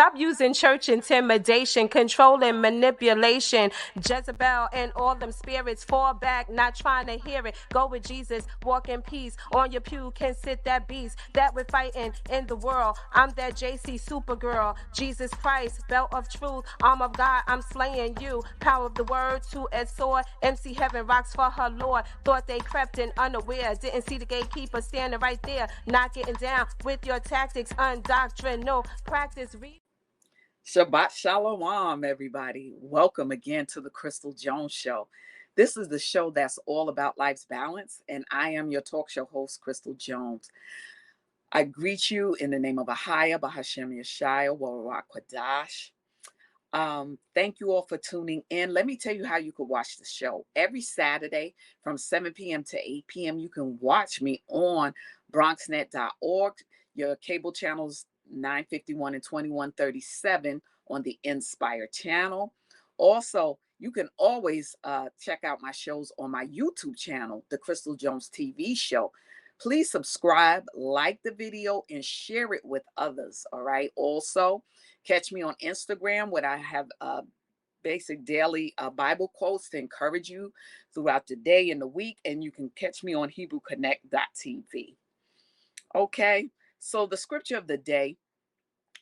Stop using church intimidation, control and manipulation. Jezebel and all them spirits fall back, not trying to hear it. Go with Jesus, walk in peace. On your pew can sit that beast that we're fighting in the world. I'm that JC Supergirl, Jesus Christ, belt of truth, arm of God, I'm slaying you. Power of the word, two-edged sword. MC Heaven rocks for her Lord. Thought they crept in unaware, didn't see the gatekeeper standing right there, not getting down with your tactics, undoctrinal practice. Shabbat Shalom, everybody. Welcome again to the Crystal Jones Show. This is the show that's all about life's balance, and I am your talk show host, Crystal Jones. I greet you in the name of Ahaya, Bahashem Yeshaya, Warawak Kwadash. Thank you all for tuning in. Let me tell you how you can watch the show. Every Saturday from 7 p.m. to 8 p.m., you can watch me on bronxnet.org, your cable channels 951 and 2137 on the Inspire channel. Also, you can always check out my shows on my YouTube channel, The Crystal Jones TV Show. Please subscribe, like the video, and share it with others, all right? Also, catch me on Instagram where I have basic daily Bible quotes to encourage you throughout the day and the week. And you can catch me on HebrewConnect.tv. Okay, so the scripture of the day,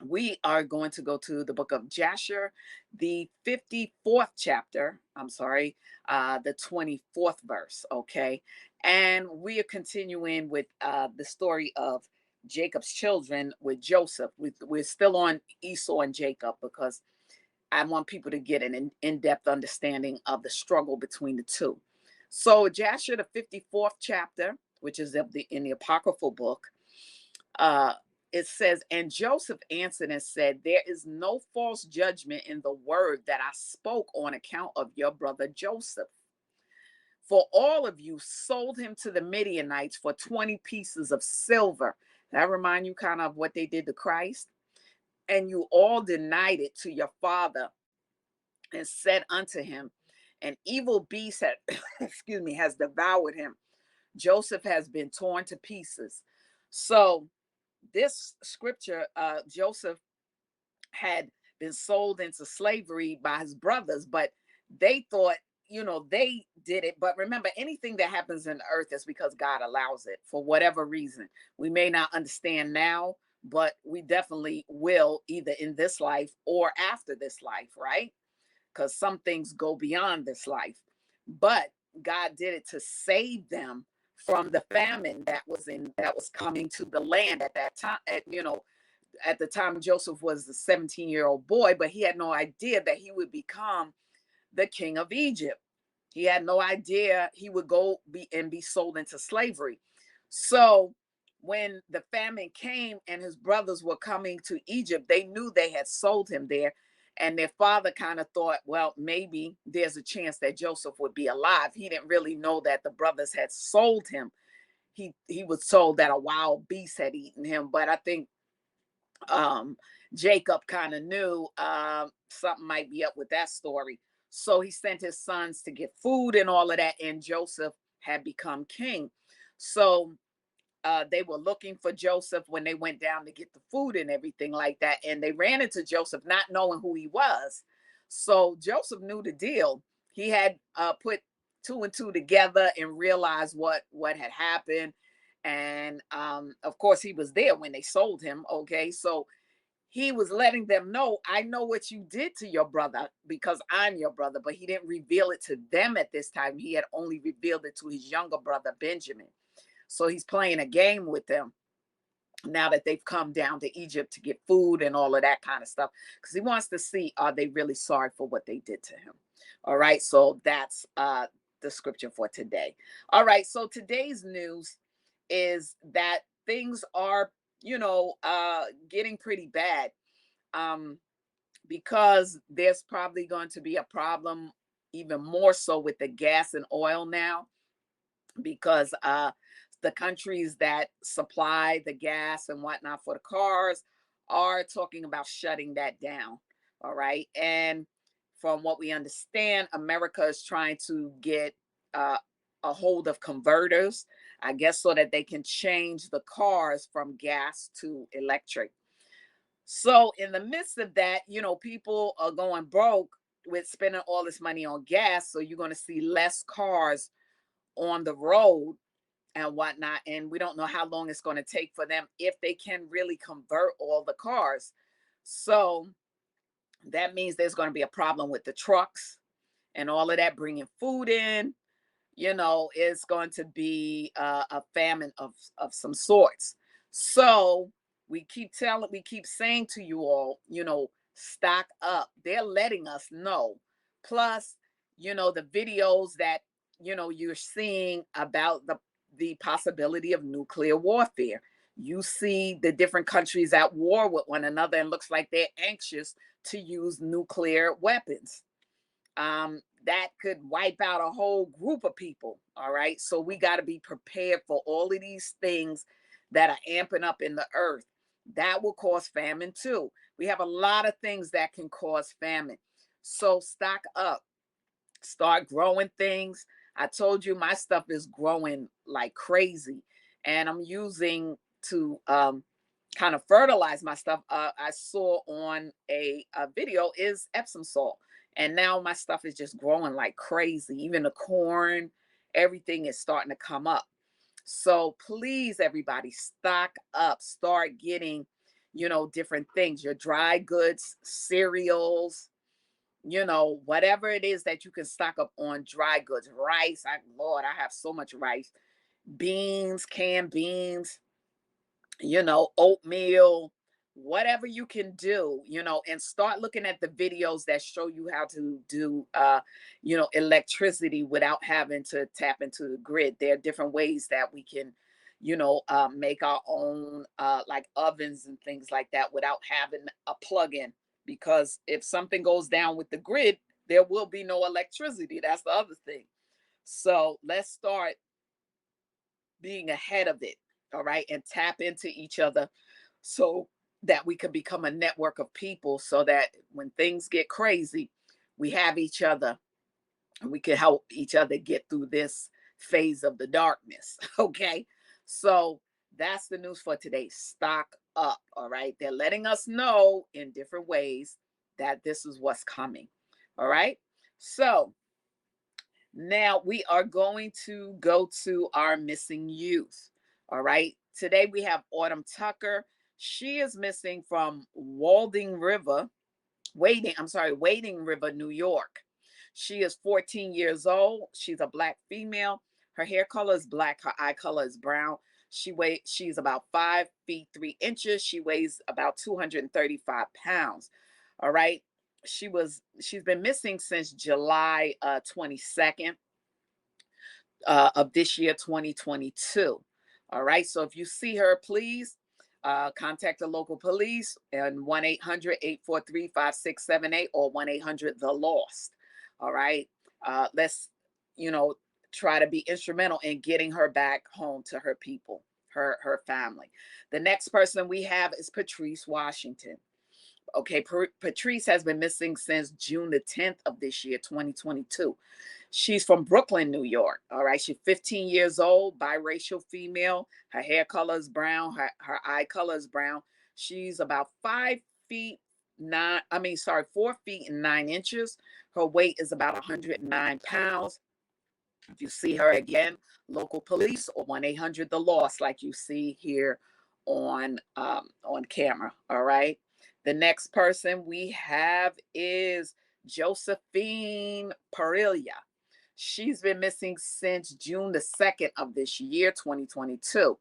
we are going to go to the book of Jasher, the 54th chapter. The 24th verse. Okay, and we are continuing with the story of Jacob's children with Joseph. We're still on Esau and Jacob because I want people to get an in-depth understanding of the struggle between the two. So Jasher, the 54th chapter, which is in the apocryphal book, it says, and Joseph answered and said, there is no false judgment in the word that I spoke on account of your brother Joseph. For all of you sold him to the Midianites for 20 pieces of silver. That remind you kind of what they did to Christ? And you all denied it to your father and said unto him, an evil beast has devoured him. Joseph has been torn to pieces. So this scripture, Joseph had been sold into slavery by his brothers, but they thought, they did it. But remember, anything that happens in the earth is because God allows it for whatever reason. We may not understand now, but we definitely will, either in this life or after this life, right? Because some things go beyond this life. But God did it to save them from the famine that was coming to the land at that time. At the time, Joseph was a 17-year-old boy, but he had no idea that he would become the king of Egypt. He had no idea he would be sold into slavery. So when the famine came and his brothers were coming to Egypt, they knew they had sold him there. And their father kind of thought, well, maybe there's a chance that Joseph would be alive. He didn't really know that the brothers had sold him. He was told that a wild beast had eaten him. But I think Jacob kind of knew something might be up with that story. So he sent his sons to get food and all of that. And Joseph had become king. So they were looking for Joseph when they went down to get the food and everything like that. And they ran into Joseph not knowing who he was. So Joseph knew the deal. He had put two and two together and realized what had happened. And of course, he was there when they sold him. Okay, so he was letting them know, I know what you did to your brother because I'm your brother. But he didn't reveal it to them at this time. He had only revealed it to his younger brother, Benjamin. So he's playing a game with them now that they've come down to Egypt to get food and all of that kind of stuff, because he wants to see, are they really sorry for what they did to him? All right. So that's the scripture for today. All right. So today's news is that things are, getting pretty bad because there's probably going to be a problem even more so with the gas and oil now, because the countries that supply the gas and whatnot for the cars are talking about shutting that down. All right. And from what we understand, America is trying to get a hold of converters, I guess, so that they can change the cars from gas to electric. So in the midst of that, people are going broke with spending all this money on gas. So you're going to see less cars on the road and whatnot. And we don't know how long it's going to take for them if they can really convert all the cars. So that means there's going to be a problem with the trucks and all of that bringing food in. It's going to be a famine of some sorts. So we keep saying to you all, stock up. They're letting us know. Plus, the videos that you're seeing about the possibility of nuclear warfare. You see the different countries at war with one another, and looks like they're anxious to use nuclear weapons. That could wipe out a whole group of people. All right. So we got to be prepared for all of these things that are amping up in the earth. That will cause famine too. We have a lot of things that can cause famine. So stock up, start growing things. I told you my stuff is growing like crazy, and I'm using to kind of fertilize my stuff. I saw on a video is Epsom salt, and now my stuff is just growing like crazy. Even the corn, everything is starting to come up. So please, everybody, stock up. Start getting, different things. Your dry goods, cereals, whatever it is that you can stock up on dry goods. Rice, Lord, I have so much rice. Beans, canned beans, oatmeal, whatever you can do, and start looking at the videos that show you how to do, electricity without having to tap into the grid. There are different ways that we can, make our own, like ovens and things like that without having a plug in. Because if something goes down with the grid, there will be no electricity. That's the other thing. So let's start being ahead of it, all right, and tap into each other so that we can become a network of people, so that when things get crazy, we have each other and we can help each other get through this phase of the darkness. Okay. So that's the news for today. Stock up. All right. They're letting us know in different ways that this is what's coming. All right. So now we are going to go to our missing youth. All right. Today we have Autumn Tucker. She is missing from Wading River, New York. She is 14 years old. She's a Black female. Her hair color is black. Her eye color is brown. She's about 5 feet 3 inches. She weighs about 235 pounds. All right. She's been missing since July 22nd of this year, 2022. All right. So if you see her, please contact the local police and 1-800-843-5678 or 1-800-THE-LOST. All right. Let's, try to be instrumental in getting her back home to her people, her family. The next person we have is Patrice Washington. Okay, Patrice has been missing since June the 10th of this year, 2022. She's from Brooklyn, New York. All right, she's 15 years old, biracial female. Her hair color is brown. Her eye color is brown. She's about 4 feet and 9 inches. Her weight is about 109 pounds. If you see her again, local police or 1-800-THE-LOST, like you see here on camera. All right. The next person we have is Josephine Parilla. She's been missing since June the 2nd of this year, 2022.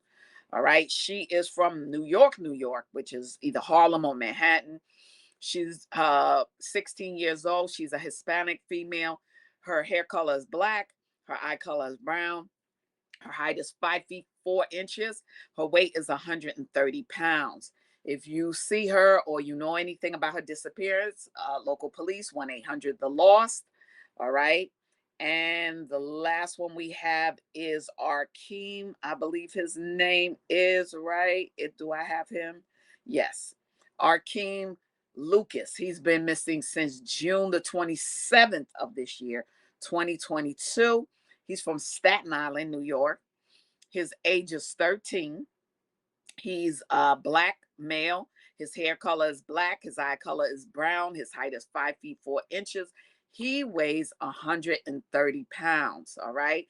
All right. She is from New York, New York, which is either Harlem or Manhattan. She's 16 years old. She's a Hispanic female. Her hair color is black. Her eye color is brown. Her height is 5 feet 4 inches. Her weight is 130 pounds. If you see her or you know anything about her disappearance, local police, 1-800-THE-LOST. All right. And the last one we have is Arkeem. I believe his name is right. Do I have him? Yes. Arkeem Lucas. He's been missing since June the 27th of this year, 2022. He's from Staten Island, New York. His age is 13. He's a Black male. His hair color is black. His eye color is brown. His height is 5 feet 4 inches. He weighs 130 pounds. All right.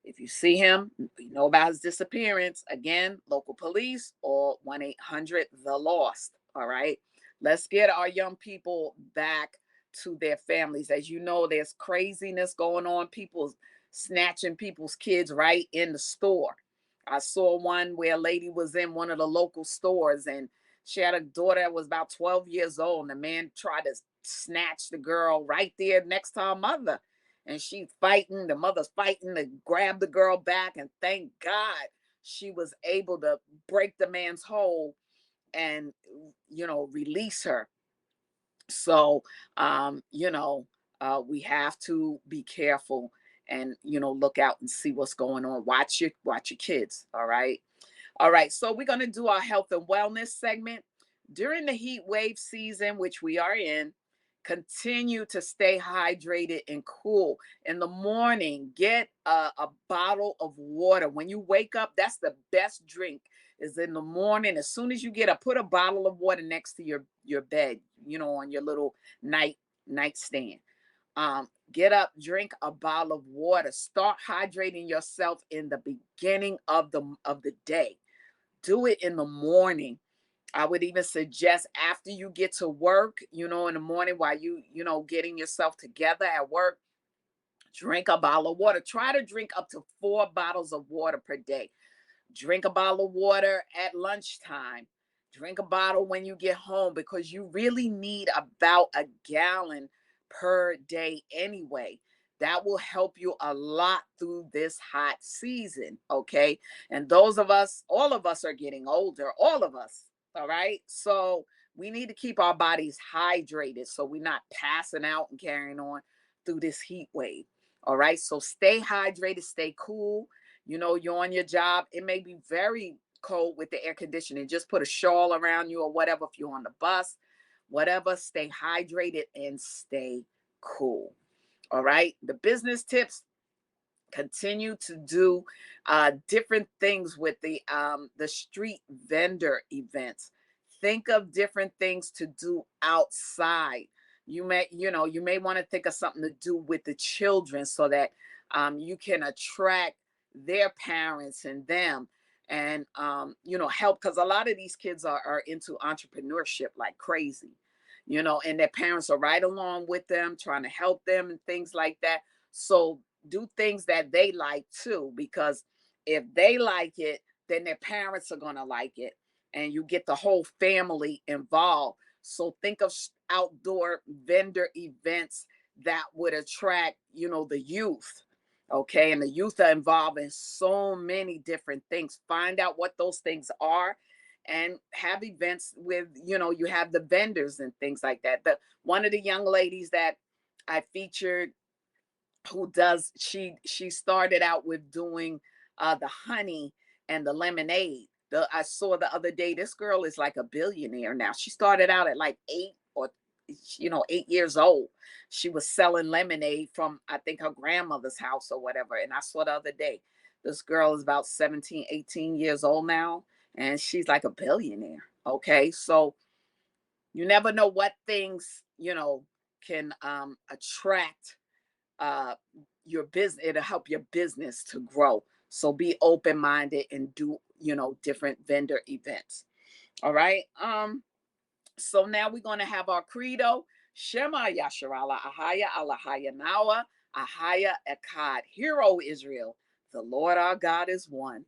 If you see him, you know about his disappearance. Again, local police or 1-800 The Lost. All right. Let's get our young people back to their families. As you know, there's craziness going on. People snatching people's kids right in the store. I saw one where a lady was in one of the local stores and she had a daughter that was about 12 years old. And the man tried to snatch the girl right there next to her mother. And she's fighting, the mother's fighting to grab the girl back. And thank God she was able to break the man's hold and, release her. So, we have to be careful and, look out and see what's going on. Watch your kids. All right. All right. So we're going to do our health and wellness segment during the heat wave season, which we are in. Continue to stay hydrated and cool. In the morning, get a bottle of water. When you wake up, that's the best drink is in the morning. As soon as you get up, put a bottle of water next to your bed, on your little nightstand. Get up, drink a bottle of water. Start hydrating yourself in the beginning of the day. Do it in the morning. I would even suggest after you get to work, in the morning while getting yourself together at work, drink a bottle of water. Try to drink up to 4 bottles of water per day. Drink a bottle of water at lunchtime. Drink a bottle when you get home because you really need about a gallon per day anyway. That will help you a lot through this hot season, okay? And all of us are getting older, all of us, all right? So we need to keep our bodies hydrated so we're not passing out and carrying on through this heat wave, all right? So stay hydrated, stay cool. You're on your job. It may be very cold with the air conditioning. Just put a shawl around you or whatever if you're on the bus, whatever. Stay hydrated and stay cool. All right. The business tips: continue to do different things with the street vendor events. Think of different things to do outside. You may want to think of something to do with the children so that you can attract their parents and them and help, because a lot of these kids are into entrepreneurship like crazy, and their parents are right along with them trying to help them and things like that. So do things that they like too, because if they like it, then their parents are going to like it and you get the whole family involved. So think of outdoor vendor events that would attract, the youth. Okay. And the youth are involved in so many different things. Find out what those things are and have events with, you have the vendors and things like that. But one of the young ladies that I featured she started out with doing the honey and the lemonade. I saw the other day, this girl is like a billionaire now. She started out at like 8 years old. She was selling lemonade from, I think, her grandmother's house or whatever. And I saw the other day, this girl is about 17, 18 years old now, and she's like a billionaire. Okay. So you never know what things, can attract your business. It'll help your business to grow. So be open-minded and do, different vendor events. All right. So now we're going to have our credo. Shema Yasharala Ahaya Alahaya Nawa Ahaya Echad. Hear, O Israel, the Lord our God is one.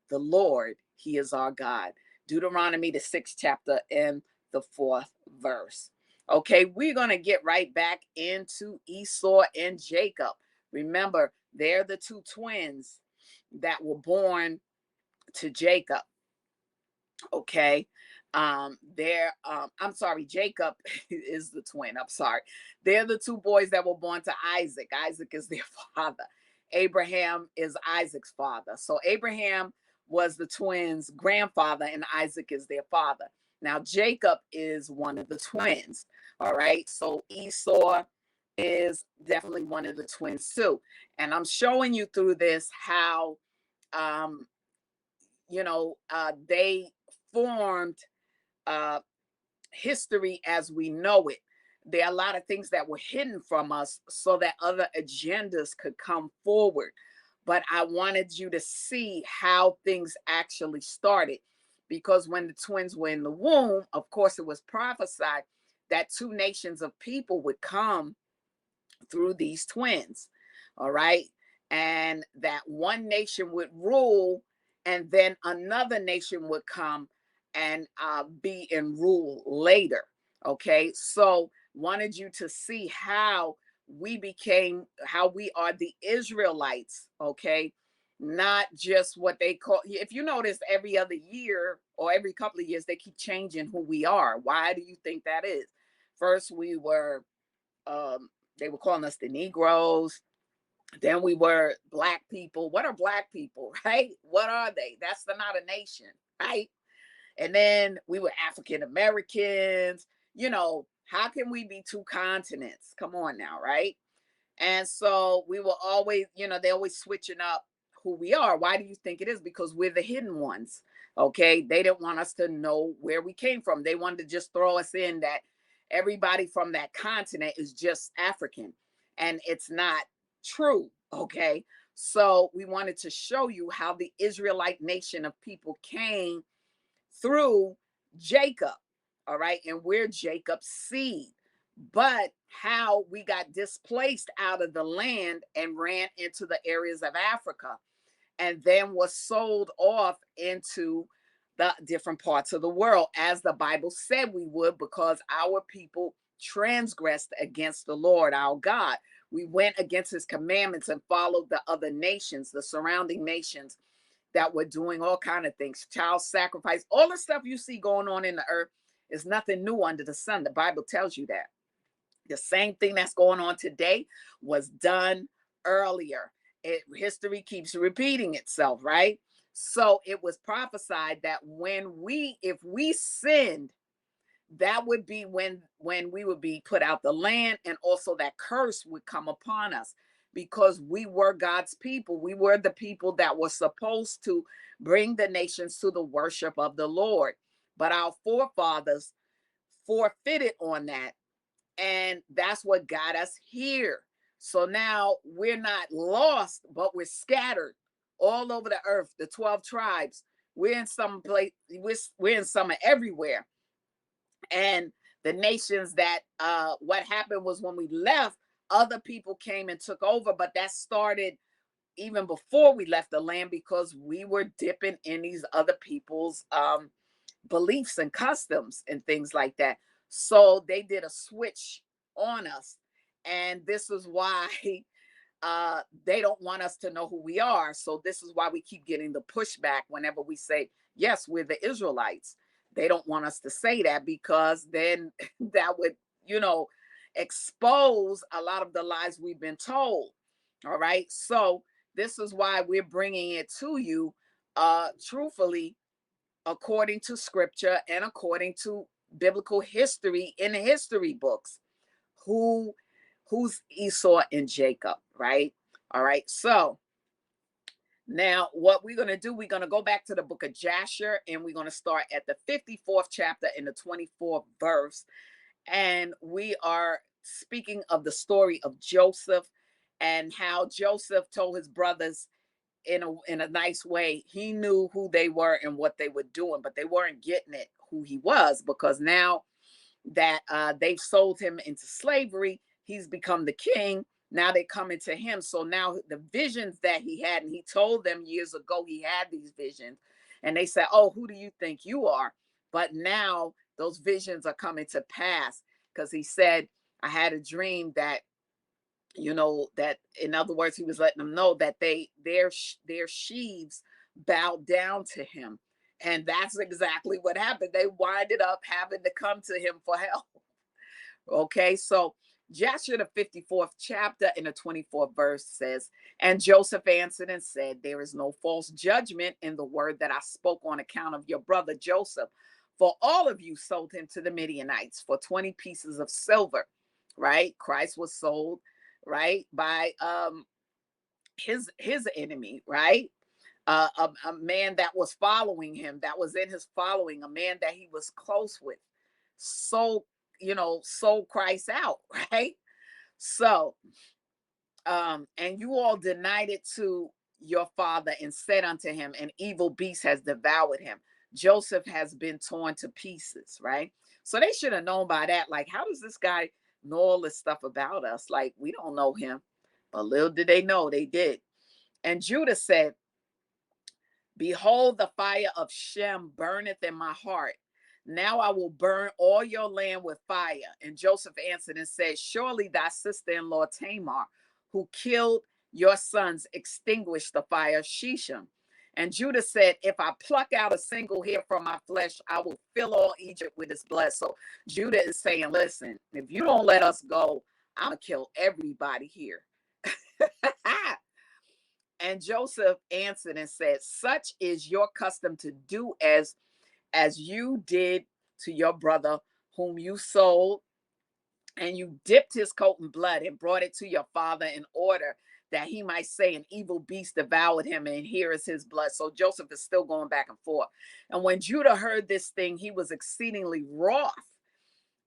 The Lord, he is our God. Deuteronomy, the 6th chapter and the 4th verse. Okay, we're going to get right back into Esau and Jacob. Remember, they're the two twins that were born to Jacob. Okay. I'm sorry, Jacob is the twin. I'm sorry. They're the two boys that were born to Isaac. Isaac is their father. Abraham is Isaac's father. So Abraham was the twins' grandfather and Isaac is their father. Now, Jacob is one of the twins. All right. So Esau is definitely one of the twins too. And I'm showing you through this how, they formed history as we know it. There are a lot of things that were hidden from us so that other agendas could come forward. But I wanted you to see how things actually started. Because when the twins were in the womb, of course, it was prophesied that two nations of people would come through these twins. All right. And that one nation would rule, and then another nation would come and be in rule later. Okay. So, wanted you to see how how we are the Israelites. Okay. Not just what they call, if you notice, every other year or every couple of years, they keep changing who we are. Why do you think that is? First, we were um, they were calling us the Negroes. Then we were black people. What are black people, right? What are they? That's not a nation, right? And then we were African Americans. How can we be two continents? Come on now, right? And so we were always, they always switching up who we are. Why do you think it is? Because we're the hidden ones. Okay. They didn't want us to know where we came from. They wanted to just throw us in that everybody from that continent is just African. And it's not true. Okay. So we wanted to show you how the Israelite nation of people came through Jacob. All right. And we're Jacob's seed. But how we got displaced out of the land and ran into the areas of Africa, and then was sold off into the different parts of the world, as the Bible said we would, because our people transgressed against the Lord our God. We went against his commandments and followed the other nations, the surrounding nations that were doing all kind of things, child sacrifice, all the stuff you see going on in the earth is nothing new under the sun. The Bible tells you that. The same thing that's going on today was done earlier. History keeps repeating itself, right? So it was prophesied that if we sinned, that would be when we would be put out the land, and also that curse would come upon us, because we were God's people. We were the people that were supposed to bring the nations to the worship of the Lord. But our forefathers forfeited on that, and that's what got us here. So now we're not lost, but we're scattered all over the earth. The 12 tribes. We're in some place. We're in some everywhere. And the nations that what happened was, when we left, other people came and took over. But that started even before we left the land, because we were dipping in these other people's beliefs and customs and things like that. So they did a switch on us. And this is why they don't want us to know who we are. So this is why we keep getting the pushback whenever we say, yes, we're the Israelites. They don't want us to say that, because then that would, expose a lot of the lies we've been told. All right. So this is why we're bringing it to you truthfully, according to scripture and according to biblical history in the history books. Who's Esau and Jacob, right? All right. So now what we're going to do, we're going to go back to the book of Jasher, and we're going to start at the 54th chapter in the 24th verse. And we are speaking of the story of Joseph, and how Joseph told his brothers in a nice way. He knew who they were and what they were doing, but they weren't getting it who he was, because now that they've sold him into slavery, he's become the king. Now they coming to him. So now the visions that he had, and he told them years ago he had these visions, and they said, oh, who do you think you are? But now those visions are coming to pass, because he said, I had a dream that, that, in other words, he was letting them know that their sheaves bowed down to him. And that's exactly what happened. They winded up having to come to him for help. Okay, so Jasher, the 54th chapter in the 24th verse says, and Joseph answered and said, there is no false judgment in the word that I spoke on account of your brother Joseph. For all of you sold him to the Midianites for 20 pieces of silver, right? Christ was sold, right, by his enemy, right? A man that was following him, that was in his following, a man that he was close with, sold, sold Christ out, right? So, and you all denied it to your father and said unto him, an evil beast has devoured him. Joseph has been torn to pieces, right? So they should have known by that. Like, how does this guy know all this stuff about us? Like, we don't know him. But little did they know, they did. And Judah said, behold, the fire of Shem burneth in my heart. Now I will burn all your land with fire. And Joseph answered and said, surely thy sister-in-law Tamar, who killed your sons, extinguished the fire of Shechem. And Judah said, if I pluck out a single hair from my flesh, I will fill all Egypt with his blood. So Judah is saying, listen, if you don't let us go, I'm going to kill everybody here. And Joseph answered and said, such is your custom to do as you did to your brother whom you sold, and you dipped his coat in blood and brought it to your father in order that he might say an evil beast devoured him, and here is his blood. So Joseph is still going back and forth. And when Judah heard this thing, he was exceedingly wroth,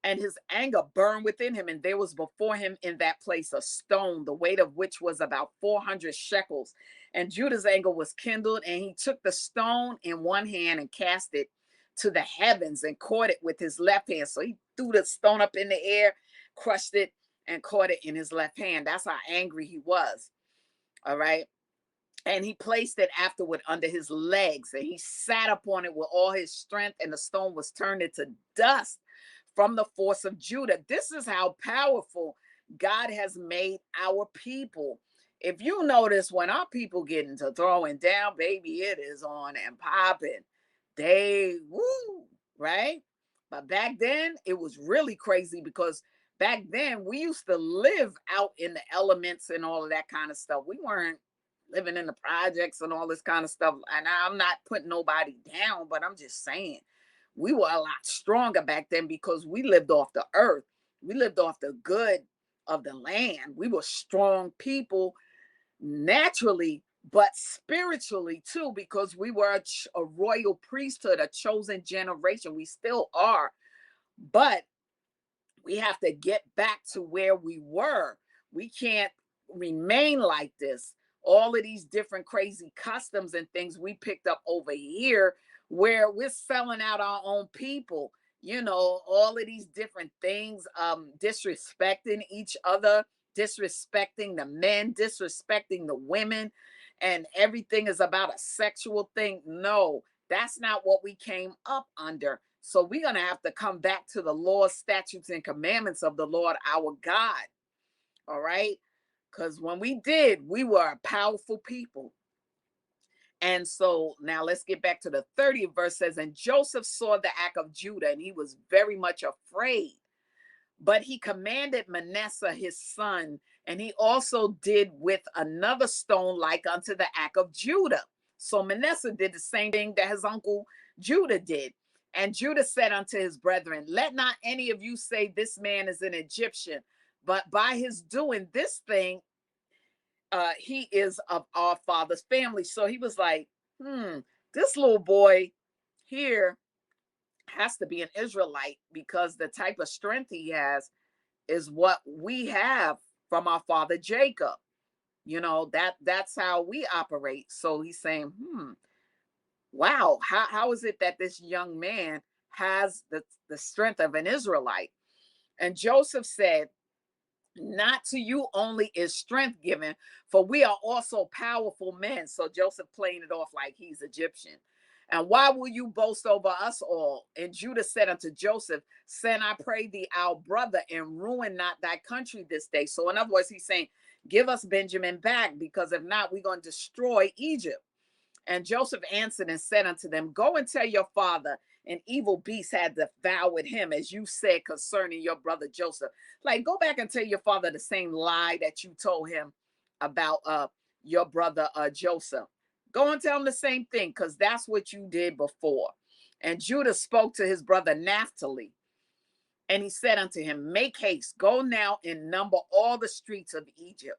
and his anger burned within him. And there was before him in that place a stone, the weight of which was about 400 shekels. And Judah's anger was kindled, and he took the stone in one hand and cast it to the heavens and caught it with his left hand. So he threw the stone up in the air, crushed it, and caught it in his left hand. That's how angry he was. All right. And he placed it afterward under his legs, and he sat upon it with all his strength, and the stone was turned into dust from the force of Judah. This is how powerful God has made our people. If you notice, when our people get into throwing down, baby, it is on and popping. They woo, right? But back then, it was really crazy, because back then we used to live out in the elements and all of that kind of stuff. We weren't living in the projects and all this kind of stuff. And I'm not putting nobody down, but I'm just saying, we were a lot stronger back then because we lived off the earth. We lived off the good of the land. We were strong people naturally, but spiritually too, because we were a royal priesthood, a chosen generation. We still are, but we have to get back to where we were. We can't remain like this. All of these different crazy customs and things we picked up over here, where we're selling out our own people, all of these different things, disrespecting each other, disrespecting the men, disrespecting the women, and everything is about a sexual thing. No, that's not what we came up under. So we're going to have to come back to the laws, statutes, and commandments of the Lord our God. All right? Because when we did, we were a powerful people. And so now let's get back to the 30th verse. Says, and Joseph saw the act of Judah, and he was very much afraid. But he commanded Manasseh his son, and he also did with another stone like unto the act of Judah. So Manasseh did the same thing that his uncle Judah did. And Judah said unto his brethren, let not any of you say this man is an Egyptian, but by his doing this thing, he is of our father's family. So he was like, this little boy here has to be an Israelite, because the type of strength he has is what we have from our father Jacob. That's how we operate. So he's saying, wow, how is it that this young man has the strength of an Israelite? And Joseph said, not to you only is strength given, for we are also powerful men. So Joseph playing it off like he's Egyptian. And why will you boast over us all? And Judah said unto Joseph, send, I pray thee, our brother, and ruin not thy country this day. So in other words, he's saying, give us Benjamin back, because if not, we're going to destroy Egypt. And Joseph answered and said unto them, go and tell your father, an evil beast had devoured him, as you said concerning your brother Joseph. Like, go back and tell your father the same lie that you told him about your brother Joseph. Go and tell him the same thing, because that's what you did before. And Judah spoke to his brother Naphtali, and he said unto him, make haste, go now and number all the streets of Egypt.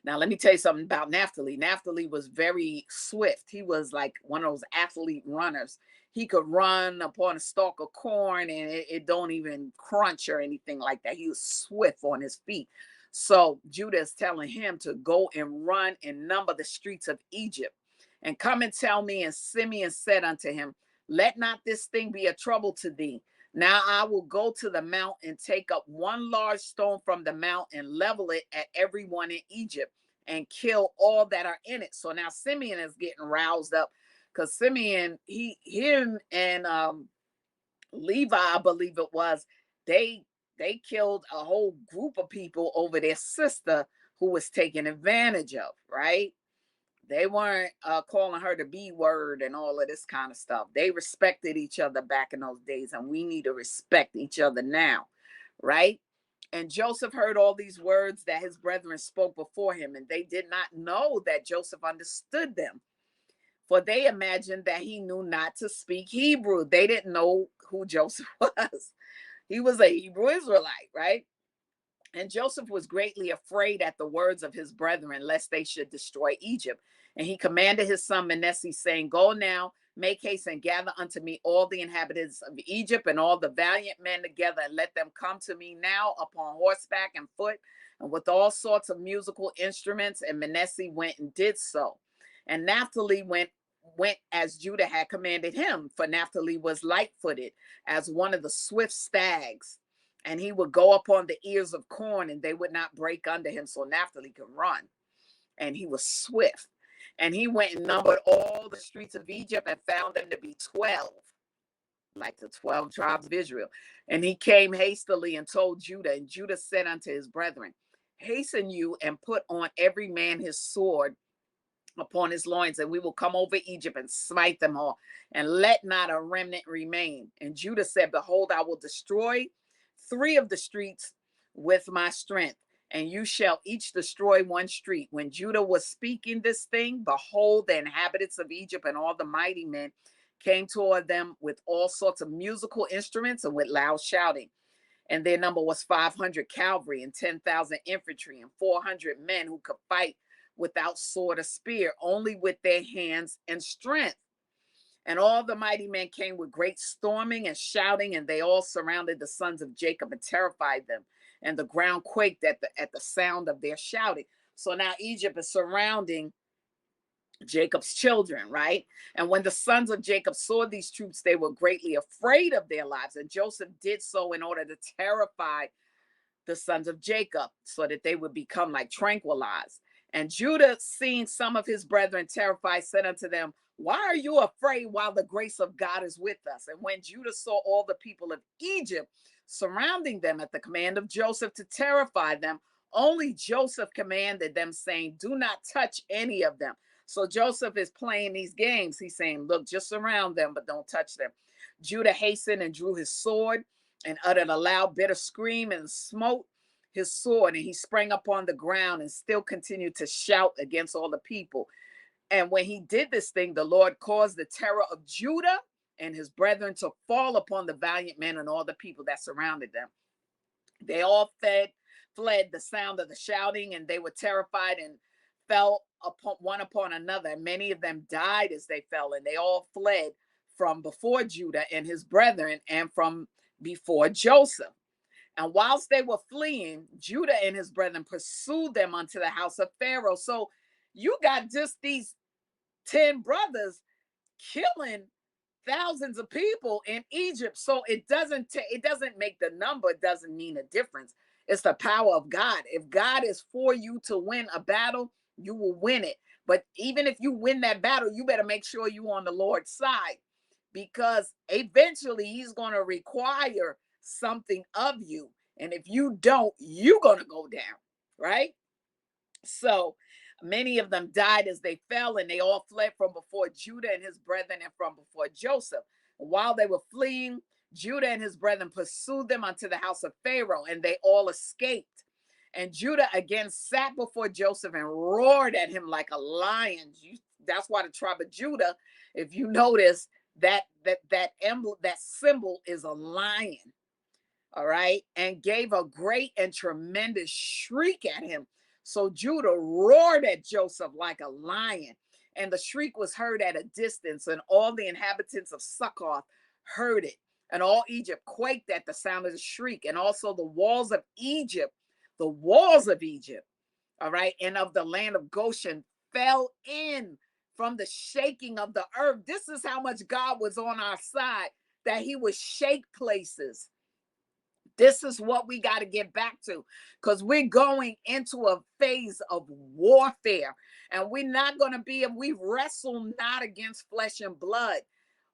Now, let me tell you something about Naphtali. Naphtali was very swift. He was like one of those athlete runners. he could run upon a stalk of corn and it don't even crunch or anything like that. He was swift on his feet. So Judah is telling him to go and run and number the streets of Egypt and come and tell me. And Simeon said unto him, let not this thing be a trouble to thee. Now I will go to the mount and take up one large stone from the mount and level it at everyone in Egypt and kill all that are in it. So now Simeon is getting roused up because Simeon, him and Levi, I believe it was, they killed a whole group of people over their sister who was taken advantage of, right? They weren't calling her the B word and all of this kind of stuff. They respected each other back in those days, and we need to respect each other now, right? And Joseph heard all these words that his brethren spoke before him, and they did not know that Joseph understood them, for they imagined that he knew not to speak Hebrew. They didn't know who Joseph was. He was a Hebrew Israelite, right? And Joseph was greatly afraid at the words of his brethren, lest they should destroy Egypt. And he commanded his son Manasseh, saying, go now, make haste and gather unto me all the inhabitants of Egypt and all the valiant men together, and let them come to me now upon horseback and foot, and with all sorts of musical instruments. And Manasseh went and did so. And Naphtali went as Judah had commanded him, for Naphtali was light-footed as one of the swift stags. And he would go upon the ears of corn, and they would not break under him. So Naphtali could run, and he was swift. And he went and numbered all the streets of Egypt and found them to be 12, like the 12 tribes of Israel. And he came hastily and told Judah. And Judah said unto his brethren, hasten you and put on every man his sword upon his loins, and we will come over Egypt and smite them all, and let not a remnant remain. And Judah said, behold, I will destroy 3 of the streets with my strength, and you shall each destroy 1 street. When Judah was speaking this thing, behold, the inhabitants of Egypt and all the mighty men came toward them with all sorts of musical instruments and with loud shouting. And their number was 500 cavalry and 10,000 infantry and 400 men who could fight without sword or spear, only with their hands and strength. And all the mighty men came with great storming and shouting, and they all surrounded the sons of Jacob and terrified them. And the ground quaked at the sound of their shouting. So now Egypt is surrounding Jacob's children, right? And when the sons of Jacob saw these troops, they were greatly afraid of their lives. And Joseph did so in order to terrify the sons of Jacob, so that they would become like tranquilized. And Judah, seeing some of his brethren terrified, said unto them, why are you afraid while the grace of God is with us? And when Judah saw all the people of Egypt surrounding them at the command of Joseph to terrify them, only Joseph commanded them, saying, do not touch any of them. So Joseph is playing these games. He's saying, look, just surround them, but don't touch them. Judah hastened and drew his sword and uttered a loud, bitter scream and smote his sword. And he sprang upon the ground and still continued to shout against all the people. And when he did this thing, the Lord caused the terror of Judah and his brethren to fall upon the valiant men and all the people that surrounded them. They all fled the sound of the shouting, and they were terrified and fell upon another. And many of them died as they fell, and they all fled from before Judah and his brethren and from before Joseph. And whilst they were fleeing, Judah and his brethren pursued them unto the house of Pharaoh. So you got just these 10 brothers killing thousands of people in Egypt. So it doesn't make the number, it doesn't mean a difference. It's the power of God. If God is for you to win a battle, you will win it. But even if you win that battle, you better make sure you're on the Lord's side, because eventually he's going to require something of you. And if you don't, you're going to go down, right? So many of them died as they fell, and they all fled from before Judah and his brethren and from before Joseph. While they were fleeing, Judah and his brethren pursued them unto the house of Pharaoh, and they all escaped. And Judah again sat before Joseph and roared at him like a lion. That's why the tribe of Judah, if you notice, that emblem, that symbol is a lion. All right. And gave a great and tremendous shriek at him. So Judah roared at Joseph like a lion. And the shriek was heard at a distance, and all the inhabitants of Succoth heard it. And all Egypt quaked at the sound of the shriek, and also the walls of Egypt, all right, and of the land of Goshen fell in from the shaking of the earth. This is how much God was on our side, that he would shake places. This is what we got to get back to, because we're going into a phase of warfare, and we're not going to be, and we wrestle not against flesh and blood.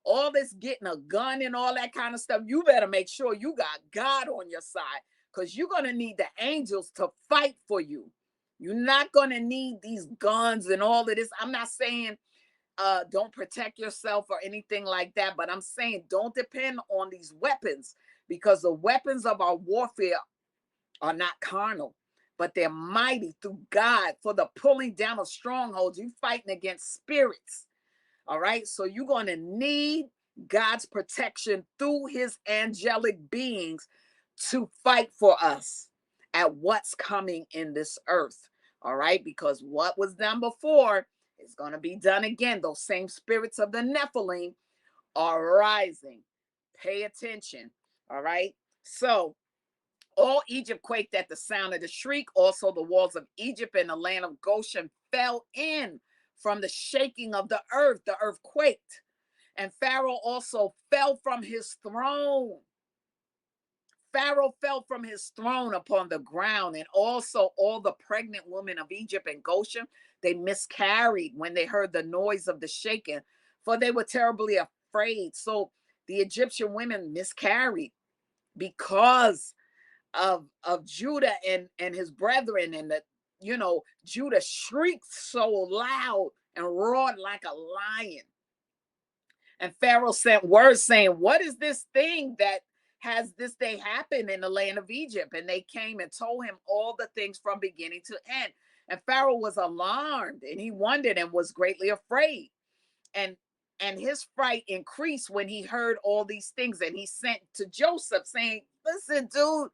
All this getting a gun and all that kind of stuff, you better make sure you got God on your side, because you're going to need the angels to fight for you. You're not going to need these guns and all of this. I'm not saying don't protect yourself or anything like that, but I'm saying don't depend on these weapons, because the weapons of our warfare are not carnal, but they're mighty through God for the pulling down of strongholds. You're fighting against spirits. All right. So you're going to need God's protection through his angelic beings to fight for us at what's coming in this earth. All right. Because what was done before is going to be done again. Those same spirits of the Nephilim are rising. Pay attention. All right. So all Egypt quaked at the sound of the shriek. Also, the walls of Egypt and the land of Goshen fell in from the shaking of the earth. The earth quaked. And Pharaoh also fell from his throne. Pharaoh fell from his throne upon the ground. And also all the pregnant women of Egypt and Goshen, they miscarried when they heard the noise of the shaking, for they were terribly afraid. So the Egyptian women miscarried because of Judah and his brethren, and that, Judah shrieked so loud and roared like a lion. And Pharaoh sent word saying, what is this thing that has this day happened in the land of Egypt? And they came and told him all the things from beginning to end. And Pharaoh was alarmed, and he wondered and was greatly afraid. And his fright increased when he heard all these things. And he sent to Joseph saying, listen, dude,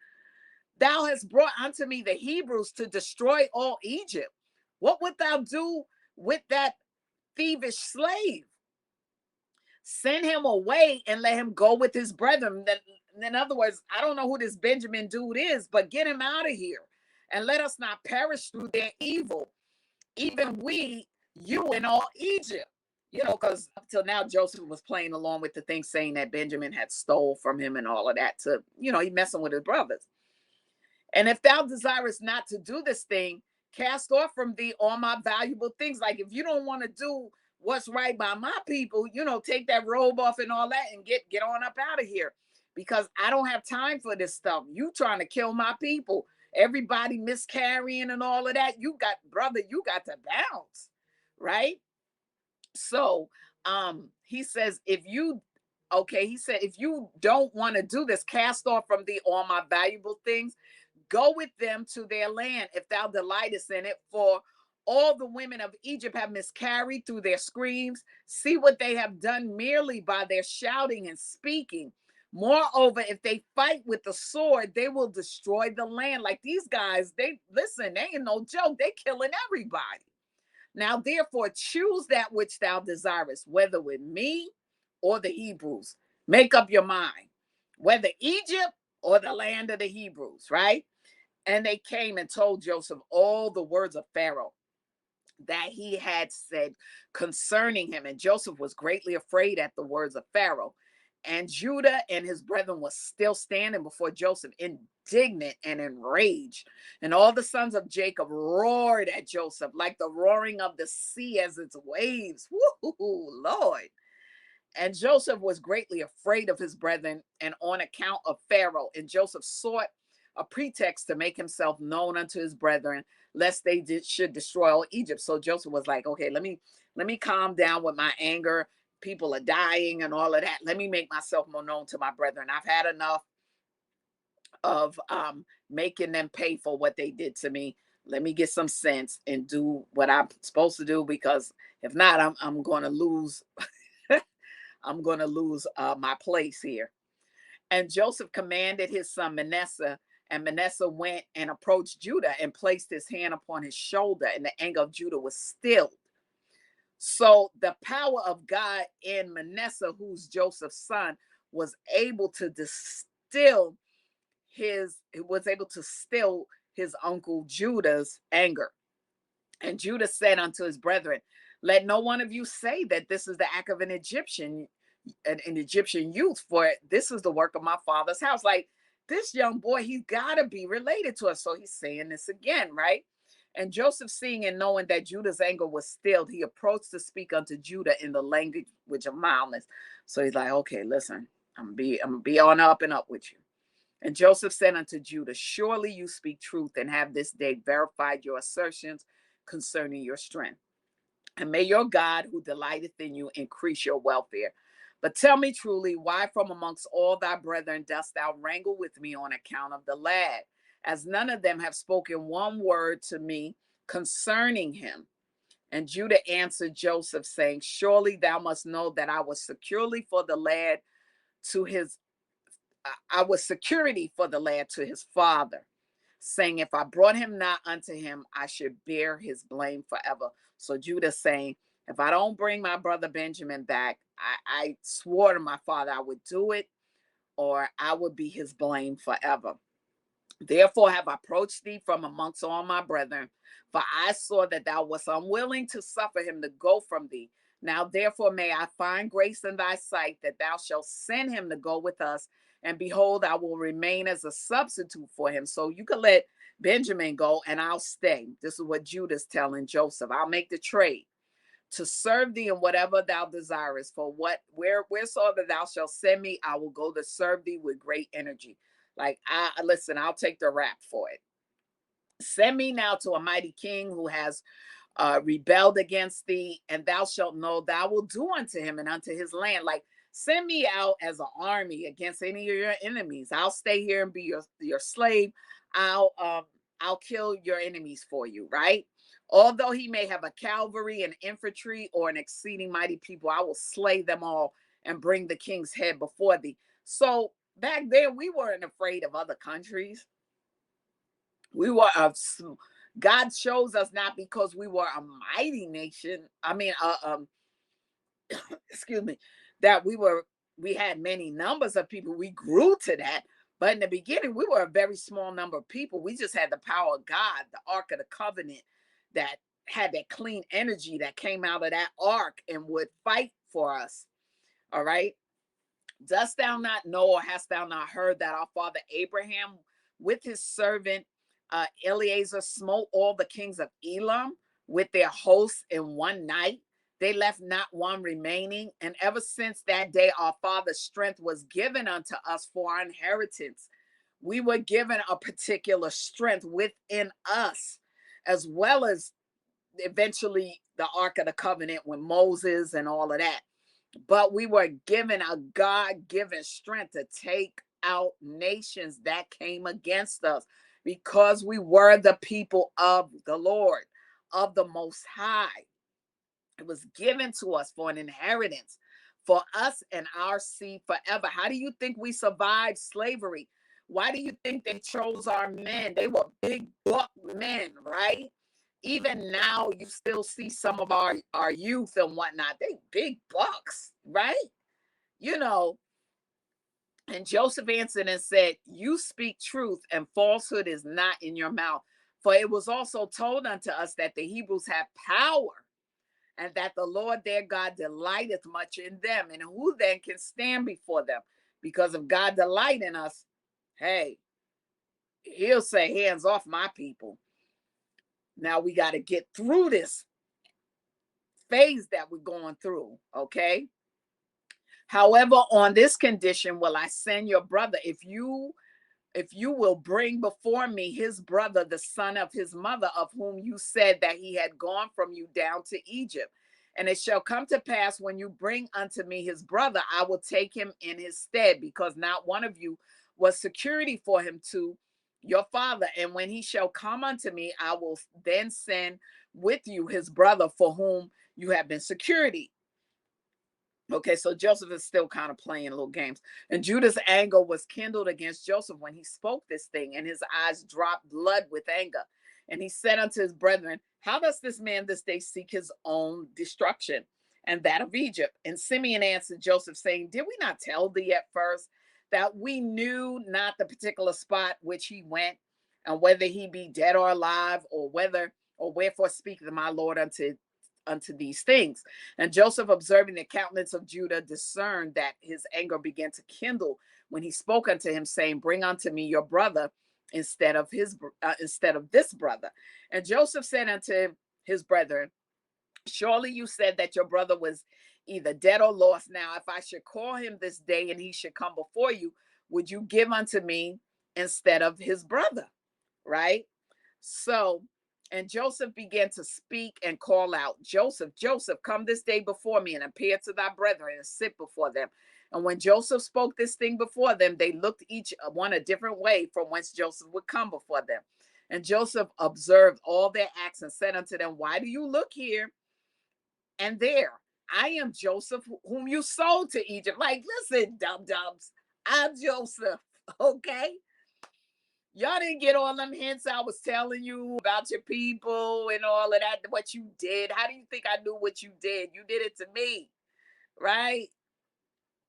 thou hast brought unto me the Hebrews to destroy all Egypt. What wilt thou do with that thievish slave? Send him away and let him go with his brethren. In other words, I don't know who this Benjamin dude is, but get him out of here and let us not perish through their evil. Even we, you, and all Egypt. Because up till now, Joseph was playing along with the thing, saying that Benjamin had stole from him and all of that to, he messing with his brothers. And if thou desirest not to do this thing, cast off from thee all my valuable things. Like if you don't want to do what's right by my people, take that robe off and all that and get on up out of here, because I don't have time for this stuff. You trying to kill my people, everybody miscarrying and all of that. You got to bounce, right? So he says, if you don't want to do this, cast off from thee all my valuable things. Go with them to their land, if thou delightest in it, for all the women of Egypt have miscarried through their screams. See what they have done merely by their shouting and speaking. Moreover, if they fight with the sword, they will destroy the land. Like these guys, they ain't no joke. They killing everybody. Now, therefore, choose that which thou desirest, whether with me or the Hebrews. Make up your mind, whether Egypt or the land of the Hebrews, right? And they came and told Joseph all the words of Pharaoh that he had said concerning him. And Joseph was greatly afraid at the words of Pharaoh. And Judah and his brethren was still standing before Joseph, indignant and enraged. And all the sons of Jacob roared at Joseph like the roaring of the sea as its waves. Woo, Lord. And Joseph was greatly afraid of his brethren and on account of Pharaoh. And Joseph sought a pretext to make himself known unto his brethren, lest they should destroy all Egypt. So Joseph was like, okay, let me calm down with my anger. People are dying and all of that. Let me make myself more known to my brethren. I've had enough of making them pay for what they did to me. Let me get some sense and do what I'm supposed to do, because if not, I'm going to lose. I'm going to lose my place here. And Joseph commanded his son Manasseh, and Manasseh went and approached Judah and placed his hand upon his shoulder, and the anger of Judah was stilled. So the power of God in Manasseh, who's Joseph's son, was able to distill his uncle Judah's anger. And Judah said unto his brethren, let no one of you say that this is the act of an Egyptian youth, for this is the work of my father's house. Like, this young boy, he's got to be related to us. So he's saying this again, right? And Joseph, seeing and knowing that Judah's anger was stilled, he approached to speak unto Judah in the language of mildness. So he's like, okay, listen, I'm gonna be on up and up with you. And Joseph said unto Judah, surely you speak truth, and have this day verified your assertions concerning your strength. And may your God, who delighteth in you, increase your welfare. But tell me truly, why from amongst all thy brethren dost thou wrangle with me on account of the lad, as none of them have spoken one word to me concerning him? And Judah answered Joseph, saying, surely thou must know that I was security for the lad to his father, saying, if I brought him not unto him, I should bear his blame forever. So Judah saying, if I don't bring my brother Benjamin back, I swore to my father I would do it, or I would be his blame forever. Therefore have I approached thee from amongst all my brethren, for I saw that thou wast unwilling to suffer him to go from thee. Now therefore may I find grace in thy sight, that thou shalt send him to go with us, and behold, I will remain as a substitute for him. So you can let Benjamin go and I'll stay. This is what Judah's telling Joseph. I'll make the trade to serve thee in whatever thou desirest. For wheresoever thou shalt send me, I will go to serve thee with great energy. Like, I'll take the rap for it. Send me now to a mighty king who has rebelled against thee, and thou shalt know thou will do unto him and unto his land. Like, send me out as an army against any of your enemies. I'll stay here and be your slave. I'll kill your enemies for you, right? Although he may have a cavalry and infantry or an exceeding mighty people, I will slay them all and bring the king's head before thee. So back then, we weren't afraid of other countries. We were God chose us not because we were a mighty nation. Excuse me, that we had many numbers of people. We grew to that. But in the beginning, we were a very small number of people. We just had the power of God, the Ark of the Covenant, that had that clean energy that came out of that ark and would fight for us. All right. Dost thou not know, or hast thou not heard, that our father Abraham with his servant Eliezer smote all the kings of Elam with their hosts in one night? They left not one remaining. And ever since that day, our father's strength was given unto us for our inheritance. We were given a particular strength within us, as well as eventually the Ark of the Covenant with Moses and all of that. But we were given a God-given strength to take out nations that came against us, because we were the people of the Lord, of the Most High. It was given to us for an inheritance, for us and our seed forever. How do you think we survived slavery? Why do you think they chose our men? They were big buck men, right? Even now, you still see some of our youth and whatnot. They big bucks, right? You know. And Joseph answered and said, you speak truth, and falsehood is not in your mouth. For it was also told unto us that the Hebrews have power, and that the Lord their God delighteth much in them. And who then can stand before them? Because if God delight in us, hey, he'll say, hands off my people. Now we got to get through this phase that we're going through, okay? However, on this condition will I send your brother, if you will bring before me his brother, the son of his mother, of whom you said that he had gone from you down to Egypt. And it shall come to pass, when you bring unto me his brother, I will take him in his stead, because not one of you was security for him to your father. And when he shall come unto me, I will then send with you his brother, for whom you have been security. Okay, so Joseph is still kind of playing little games. And Judah's anger was kindled against Joseph when he spoke this thing, and his eyes dropped blood with anger. And he said unto his brethren, how does this man this day seek his own destruction and that of Egypt? And Simeon answered Joseph, saying, did we not tell thee at first that we knew not the particular spot which he went, and whether he be dead or alive, or wherefore speaketh my Lord unto these things? And Joseph, observing the countenance of Judah, discerned that his anger began to kindle when he spoke unto him, saying, bring unto me your brother instead of this brother. And Joseph said unto his brethren, surely you said that your brother was either dead or lost. Now, if I should call him this day and he should come before you, would you give unto me instead of his brother? Right? So, and Joseph began to speak and call out, Joseph, Joseph, come this day before me and appear to thy brethren and sit before them. And when Joseph spoke this thing before them, they looked each one a different way from whence Joseph would come before them. And Joseph observed all their acts and said unto them, why do you look here and there? I am Joseph, whom you sold to Egypt. Like, listen, dum-dums, I'm Joseph, okay? Y'all didn't get all them hints I was telling you about your people and all of that, what you did. How do you think I knew what you did? You did it to me, right?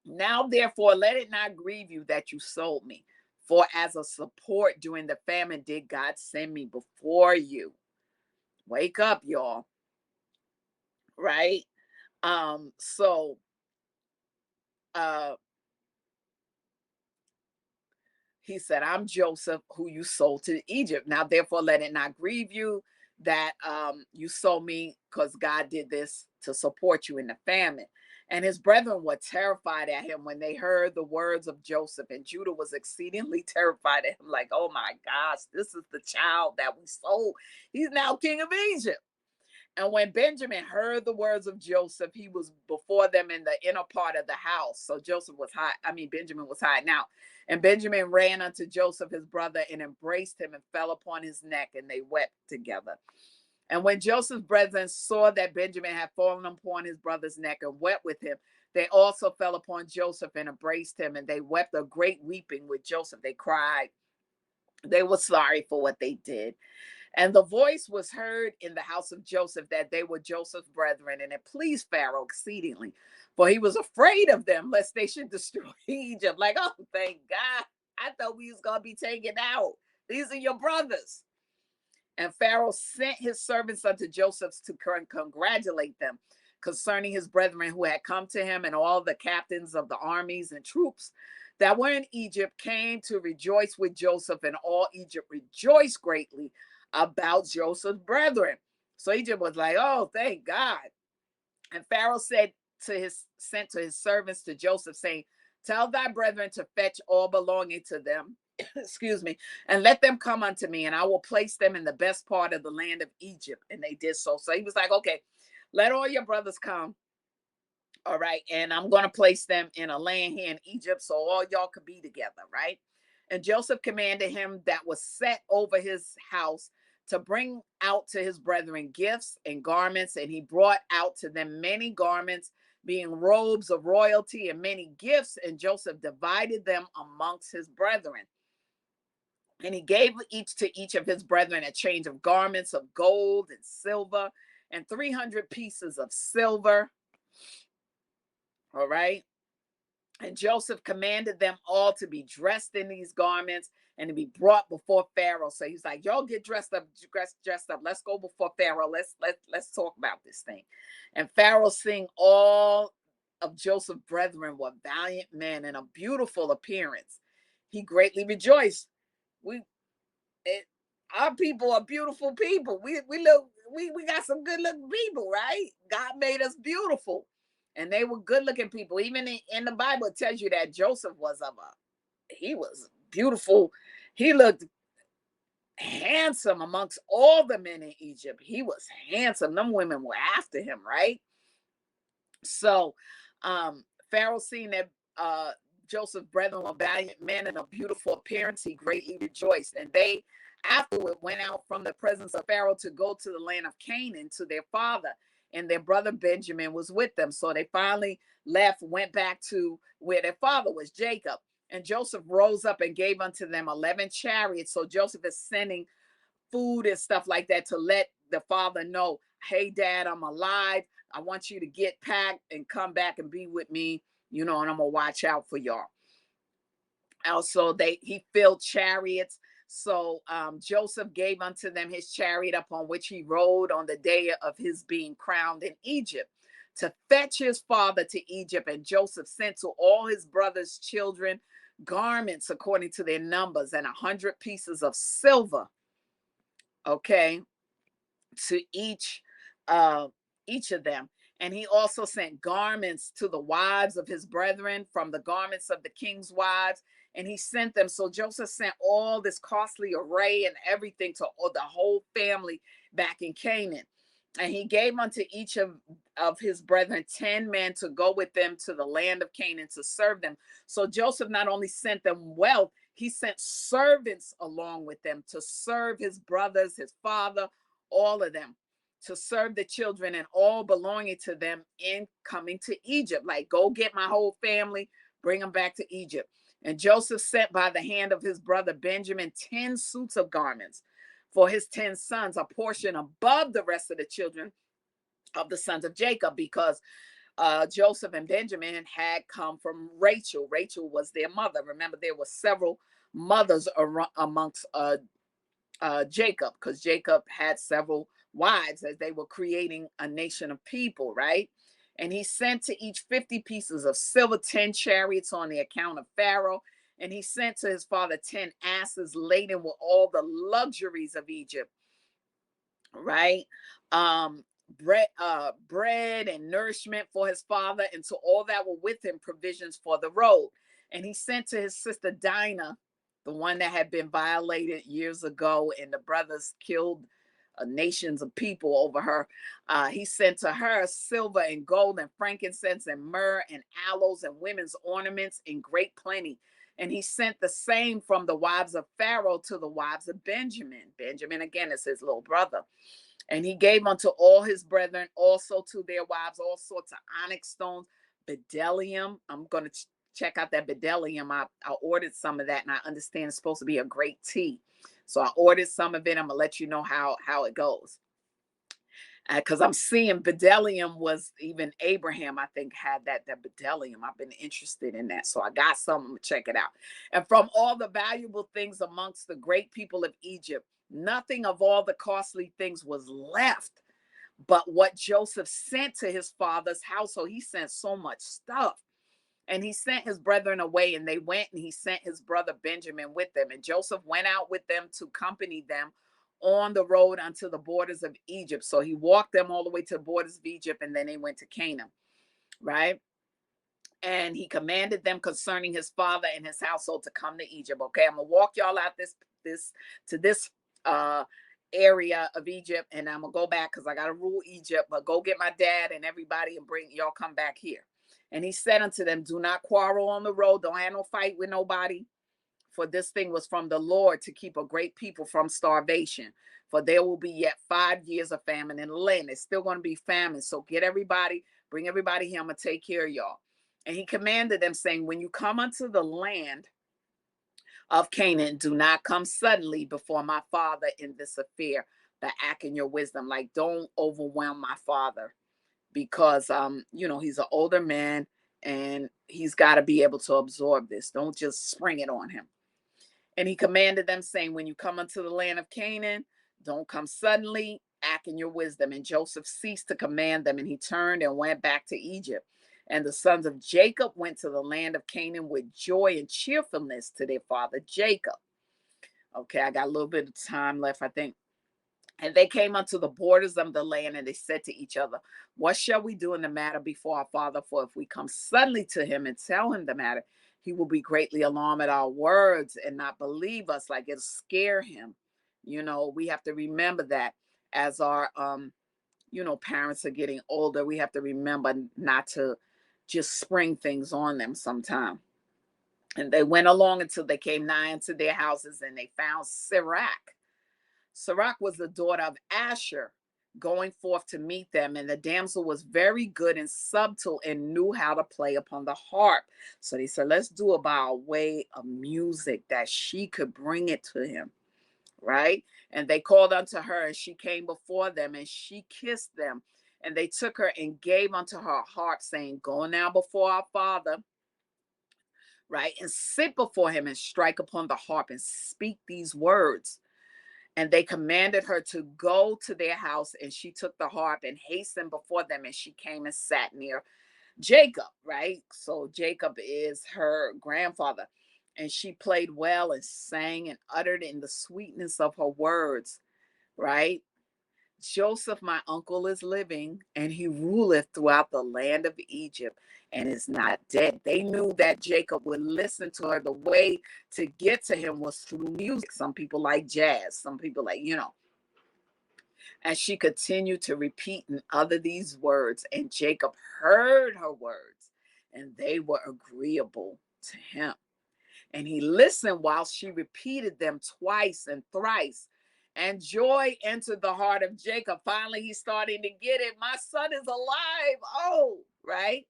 Now, therefore, let it not grieve you that you sold me. For as a support during the famine did God send me before you. Wake up, y'all. Right? He said, I'm Joseph, who you sold to Egypt. Now, therefore, let it not grieve you that you sold me, because God did this to support you in the famine. And his brethren were terrified at him when they heard the words of Joseph. And Judah was exceedingly terrified at him, like, oh my gosh, this is the child that we sold. He's now king of Egypt. And when Benjamin heard the words of Joseph, he was before them in the inner part of the house. So Benjamin was hiding out. And Benjamin ran unto Joseph, his brother, and embraced him and fell upon his neck, and they wept together. And when Joseph's brethren saw that Benjamin had fallen upon his brother's neck and wept with him, they also fell upon Joseph and embraced him, and they wept a great weeping with Joseph. They cried. They were sorry for what they did. And the voice was heard in the house of Joseph that they were Joseph's brethren, and it pleased Pharaoh exceedingly, for he was afraid of them, lest they should destroy Egypt. Like, oh, thank God. I thought we was going to be taken out. These are your brothers. And Pharaoh sent his servants unto Joseph to congratulate them concerning his brethren who had come to him, and all the captains of the armies and troops that were in Egypt came to rejoice with Joseph, and all Egypt rejoiced greatly about Joseph's brethren. So Egypt was like, oh, thank God. And Pharaoh sent to his servants to Joseph, saying, tell thy brethren to fetch all belonging to them, excuse me, and let them come unto me, and I will place them in the best part of the land of Egypt. And they did so. So he was like, okay, let all your brothers come. All right. And I'm going to place them in a land here in Egypt so all y'all could be together. Right. And Joseph commanded him that was set over his house to bring out to his brethren gifts and garments. And he brought out to them many garments, being robes of royalty, and many gifts. And Joseph divided them amongst his brethren. And he gave each of his brethren a change of garments of gold and silver, and 300 pieces of silver. All right. And Joseph commanded them all to be dressed in these garments and to be brought before Pharaoh. So he's like, y'all get dressed up. Let's go before Pharaoh. Let's talk about this thing. And Pharaoh, seeing all of Joseph's brethren were valiant men and a beautiful appearance, he greatly rejoiced. Our people are beautiful people. We got some good looking people, right? God made us beautiful. And they were good looking people. Even in the Bible, it tells you that Joseph he was beautiful. He looked handsome amongst all the men in Egypt. He was handsome. Them women were after him, right? So Pharaoh, seeing that Joseph's brethren were valiant men and a beautiful appearance, he greatly rejoiced. And they afterward went out from the presence of Pharaoh to go to the land of Canaan to their father. And their brother Benjamin was with them. So they finally went back to where their father was, Jacob. And Joseph rose up and gave unto them 11 chariots. So Joseph is sending food and stuff like that to let the father know, hey, Dad, I'm alive. I want you to get packed and come back and be with me, and I'm going to watch out for y'all. Also, he filled chariots. So Joseph gave unto them his chariot upon which he rode on the day of his being crowned in Egypt to fetch his father to Egypt. And Joseph sent to all his brothers' children garments according to their numbers and 100 pieces of silver. Okay, to each of them. And he also sent garments to the wives of his brethren from the garments of the king's wives. And he sent them. So Joseph sent all this costly array and everything to the whole family back in Canaan. And he gave unto each of his brethren 10 men to go with them to the land of Canaan to serve them. So Joseph not only sent them wealth, he sent servants along with them to serve his brothers, his father, all of them, to serve the children and all belonging to them in coming to Egypt. Like, go get my whole family, bring them back to Egypt. And Joseph sent by the hand of his brother Benjamin 10 suits of garments for his 10 sons, a portion above the rest of the children of the sons of Jacob, because Joseph and Benjamin had come from Rachel. Rachel was their mother. Remember, there were several mothers amongst Jacob, because Jacob had several wives as they were creating a nation of people, right? And he sent to each 50 pieces of silver, 10 chariots on the account of Pharaoh. And he sent to his father 10 asses laden with all the luxuries of Egypt, right? Bread and nourishment for his father, and to all that were with him, provisions for the road. And he sent to his sister Dinah, the one that had been violated years ago, and the brothers killed nations of people over her. He sent to her silver and gold and frankincense and myrrh and aloes and women's ornaments in great plenty. And he sent the same from the wives of Pharaoh to the wives of Benjamin. Benjamin, again, is his little brother. And he gave unto all his brethren also to their wives all sorts of onyx stones, bdellium. I'm going to check out that bdellium. I ordered some of that, and I understand it's supposed to be a great tea. So I ordered some of it. I'm going to let you know how it goes. Because I'm seeing bdellium was even Abraham, I think, had that bdellium. I've been interested in that. So I got some. I'm going to check it out. And from all the valuable things amongst the great people of Egypt, nothing of all the costly things was left. But what Joseph sent to his father's household, he sent so much stuff. And he sent his brethren away, and they went, and he sent his brother Benjamin with them. And Joseph went out with them to accompany them on the road unto the borders of Egypt. So he walked them all the way to the borders of Egypt, and then they went to Canaan, right? And he commanded them concerning his father and his household to come to Egypt. Okay, I'm gonna walk y'all out this area of Egypt, and I'm gonna go back because I gotta rule Egypt. But go get my dad and everybody, and bring y'all come back here. And he said unto them, do not quarrel on the road. Don't have no fight with nobody. For this thing was from the Lord to keep a great people from starvation. For there will be yet 5 years of famine in the land. It's still going to be famine. So get everybody, bring everybody here. I'm going to take care of y'all. And he commanded them, saying, when you come unto the land of Canaan, do not come suddenly before my father in this affair, but act in your wisdom. Like, don't overwhelm my father, because he's an older man and he's got to be able to absorb this. Don't just spring it on him. And he commanded them, saying, when you come unto the land of Canaan, don't come suddenly, act in your wisdom. And Joseph ceased to command them, and he turned and went back to Egypt. And the sons of Jacob went to the land of Canaan with joy and cheerfulness to their father Jacob. Okay, I got a little bit of time left, I think. And they came unto the borders of the land, and they said to each other, what shall we do in the matter before our father? For if we come suddenly to him and tell him the matter, he will be greatly alarmed at our words and not believe us. Like, it'll scare him. We have to remember that as our, parents are getting older, we have to remember not to just spring things on them sometime. And they went along until they came nigh unto their houses, and they found Sirach. Sirach was the daughter of Asher, going forth to meet them. And the damsel was very good and subtle and knew how to play upon the harp. So they said, let's do it by a way of music that she could bring it to him. right? And they called unto her, and she came before them, and she kissed them. And they took her and gave unto her a harp, saying, Go now before our father, right? And sit before him and strike upon the harp and speak these words. And they commanded her to go to their house, and she took the harp and hastened before them, and she came and sat near Jacob, right? So Jacob is her grandfather. And she played well and sang and uttered in the sweetness of her words, right? Joseph, my uncle, is living, and he ruleth throughout the land of Egypt and is not dead. They knew that Jacob would listen to her. The way to get to him was through music. Some people like jazz, some people like, And she continued to repeat and utter these words, and Jacob heard her words, and they were agreeable to him. And he listened while she repeated them twice and thrice. And joy entered the heart of Jacob. Finally, he's starting to get it. My son is alive. Oh, right?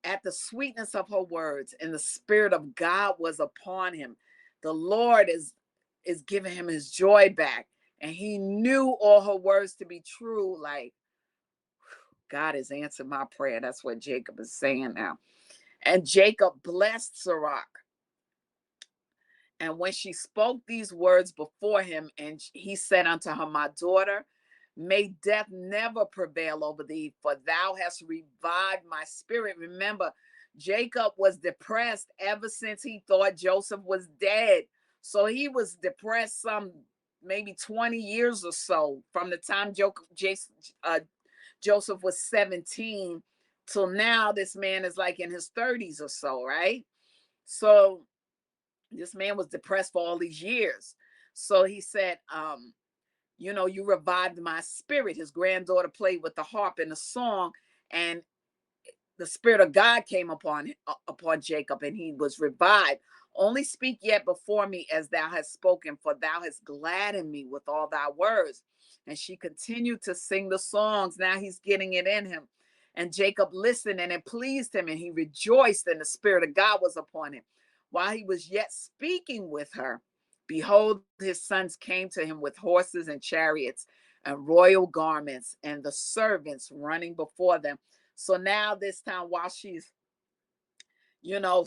At the sweetness of her words, and the Spirit of God was upon him. The Lord is giving him his joy back. And he knew all her words to be true. Like, God has answered my prayer. That's what Jacob is saying now. And Jacob blessed Sirach. And when she spoke these words before him, and he said unto her, My daughter, may death never prevail over thee, for thou hast revived my spirit. Remember, Jacob was depressed ever since he thought Joseph was dead. So he was depressed some maybe 20 years or so, from the time Joseph was 17 till now. This man is like in his 30s or so, right? So this man was depressed for all these years. So he said, you revived my spirit. His granddaughter played with the harp in the song, and the Spirit of God came upon Jacob, and he was revived. Only speak yet before me as thou hast spoken, for thou hast gladdened me with all thy words. And she continued to sing the songs. Now he's getting it in him. And Jacob listened, and it pleased him, and he rejoiced, and the Spirit of God was upon him. While he was yet speaking with her, behold, his sons came to him with horses and chariots and royal garments, and the servants running before them. So now this time, while she's,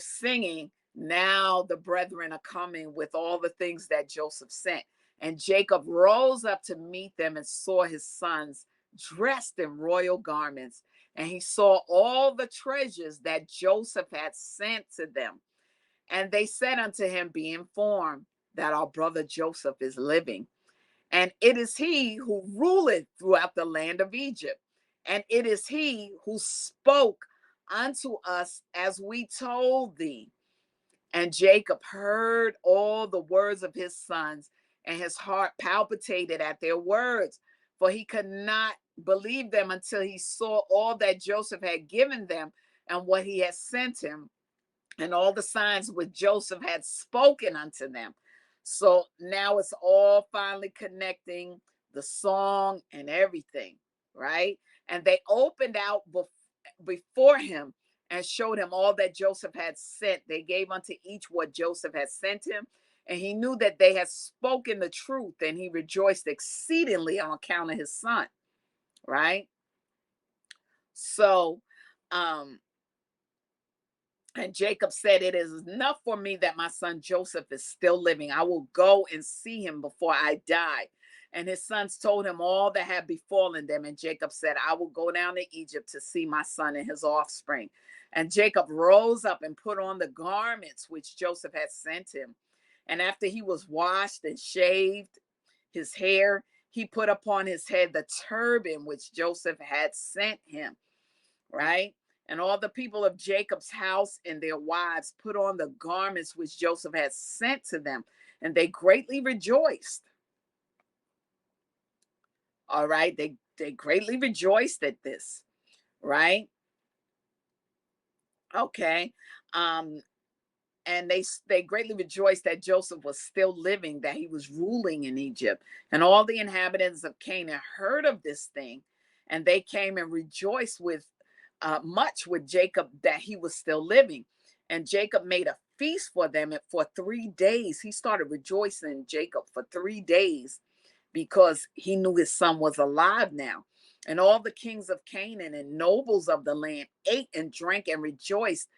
singing, now the brethren are coming with all the things that Joseph sent. And Jacob rose up to meet them and saw his sons dressed in royal garments. And he saw all the treasures that Joseph had sent to them. And they said unto him, Be informed that our brother Joseph is living. And it is he who ruleth throughout the land of Egypt. And it is he who spoke unto us as we told thee. And Jacob heard all the words of his sons, and his heart palpitated at their words, for he could not believe them until he saw all that Joseph had given them and what he had sent him, and all the signs which Joseph had spoken unto them. So now it's all finally connecting, the song and everything, right? And they opened out before him and showed him all that Joseph had sent. They gave unto each what Joseph had sent him. And he knew that they had spoken the truth, and he rejoiced exceedingly on account of his son, right? So, and Jacob said, It is enough for me that my son Joseph is still living. I will go and see him before I die. And his sons told him all that had befallen them. And Jacob said, I will go down to Egypt to see my son and his offspring. And Jacob rose up and put on the garments which Joseph had sent him. And after he was washed and shaved his hair, he put upon his head the turban which Joseph had sent him, right? And all the people of Jacob's house and their wives put on the garments which Joseph had sent to them, and they greatly rejoiced. All right, they greatly rejoiced at this, right? Okay. And they greatly rejoiced that Joseph was still living, that he was ruling in Egypt. And all the inhabitants of Canaan heard of this thing, and they came and rejoiced with much with Jacob that he was still living. And Jacob made a feast for them for 3 days. He started rejoicing, Jacob, for 3 days because he knew his son was alive now. And all the kings of Canaan and nobles of the land ate and drank and rejoiced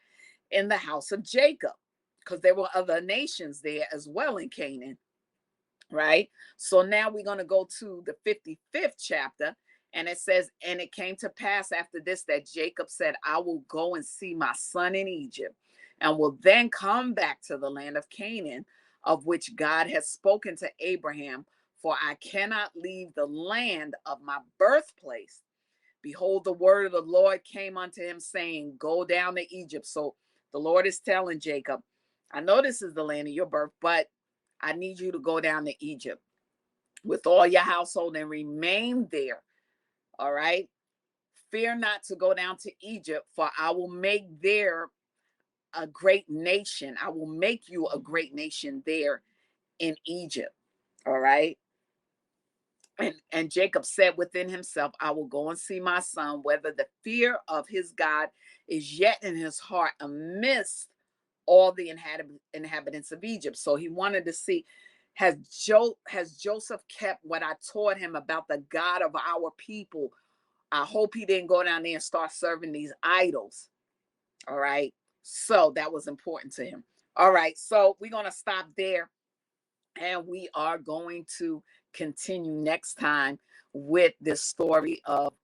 in the house of Jacob, because there were other nations there as well in Canaan, right? So now we're going to go to the 55th chapter, and it says, and it came to pass after this that Jacob said, I will go and see my son in Egypt, and will then come back to the land of Canaan, of which God has spoken to Abraham, for I cannot leave the land of my birthplace. Behold, the word of the Lord came unto him, saying, go down to Egypt. So the Lord is telling Jacob, I know this is the land of your birth, but I need you to go down to Egypt with all your household and remain there. All right. Fear not to go down to Egypt, for I will make there a great nation. I will make you a great nation there in Egypt. All right. And Jacob said within himself, I will go and see my son, whether the fear of his God is yet in his heart amidst all the inhabitants of Egypt. So he wanted to see, has Joseph kept what I taught him about the God of our people? I hope he didn't go down there and start serving these idols. All right. So that was important to him. All right. So we're going to stop there, and we are going to continue next time with this story of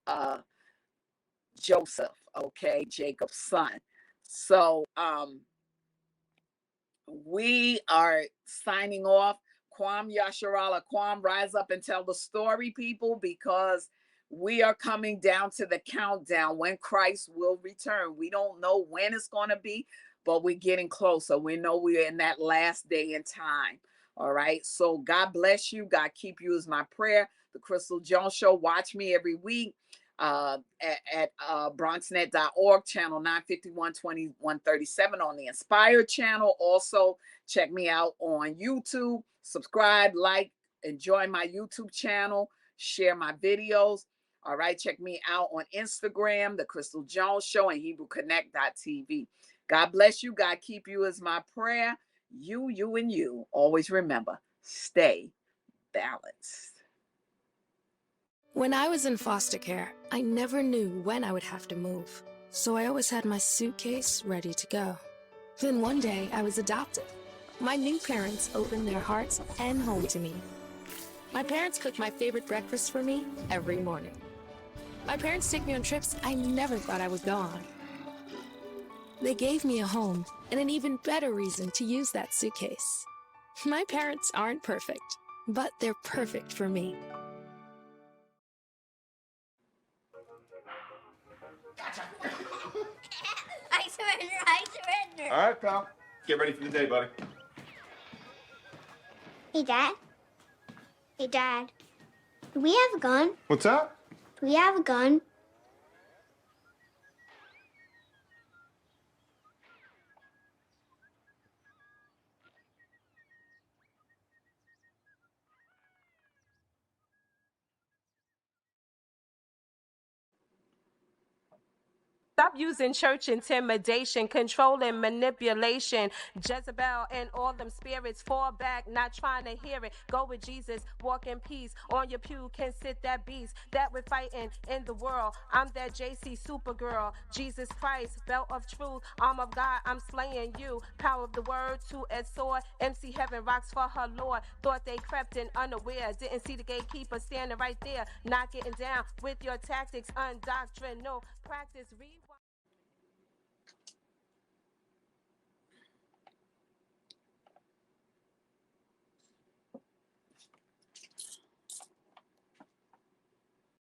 Joseph, okay, Jacob's son. So we are signing off. Kwam Yasharala, Kwam, rise up and tell the story, people, because we are coming down to the countdown when Christ will return. We don't know when it's going to be, but we're getting closer. We know we're in that last day in time. All right. So God bless you. God keep you is my prayer. The Crystal Jones Show. Watch me every week at bronxnet.org, channel 951-2137 on the Inspired channel. Also, check me out on YouTube. Subscribe, like, and join my YouTube channel. Share my videos. All right. Check me out on Instagram, The Crystal Jones Show, and HebrewConnect.tv. God bless you. God keep you is my prayer. You, and you. Always remember, stay balanced. When I was in foster care, I never knew when I would have to move. So I always had my suitcase ready to go. Then one day, I was adopted. My new parents opened their hearts and home to me. My parents cook my favorite breakfast for me every morning. My parents take me on trips I never thought I would go on. They gave me a home and an even better reason to use that suitcase. My parents aren't perfect, but they're perfect for me. I surrender. All right, pal. Get ready for the day, buddy. Hey, Dad. Hey, Dad. Do we have a gun? What's up? Do we have a gun? Stop using church intimidation, control and manipulation. Jezebel and all them spirits fall back, not trying to hear it. Go with Jesus, walk in peace. On your pew can sit that beast that we're fighting in the world. I'm that JC Supergirl, Jesus Christ, belt of truth, arm of God, I'm slaying you. Power of the word, two-edged sword. MC Heaven rocks for her Lord. Thought they crept in unaware, didn't see the gatekeeper standing right there, not getting down with your tactics, undoctrinal practice. Read